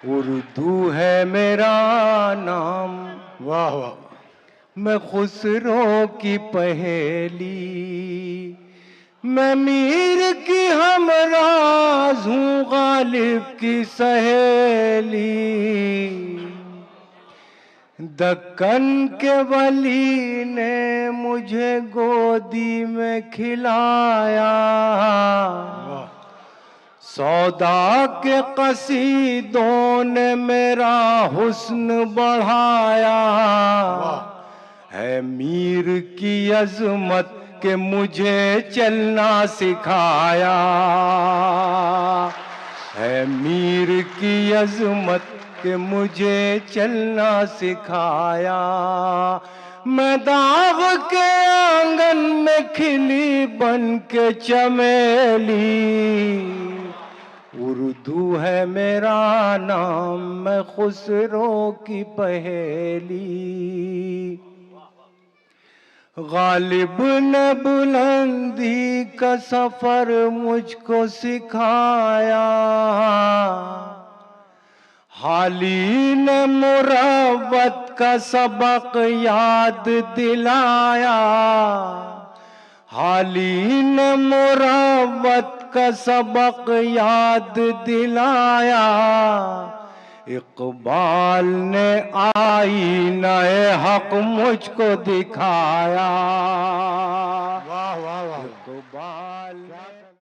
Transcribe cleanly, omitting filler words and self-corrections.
उर्दू है मेरा नाम। वाह वाह। मैं खुसरो की पहेली, मैं मीर की हमराज हूँ गालिब की सहेली। दक्कन के वली ने मुझे गोदी में खिलाया, सौदा के कसीदों ने मेरा हुस्न बढ़ाया। है मीर की अजमत के मुझे चलना सिखाया, है मीर की अजमत के मुझे चलना सिखाया। मैं दाग के आंगन में खिली बन के चमेली, उर्दू है मेरा नाम, मैं खुसरो की पहेली। गालिब ने बुलंदी का सफर मुझको सिखाया, हाली ने मुरव्वत का सबक याद दिलाया, हाली ने मुरव्वत का सबक याद दिलाया। इकबाल ने आईना ए हक मुझको दिखाया।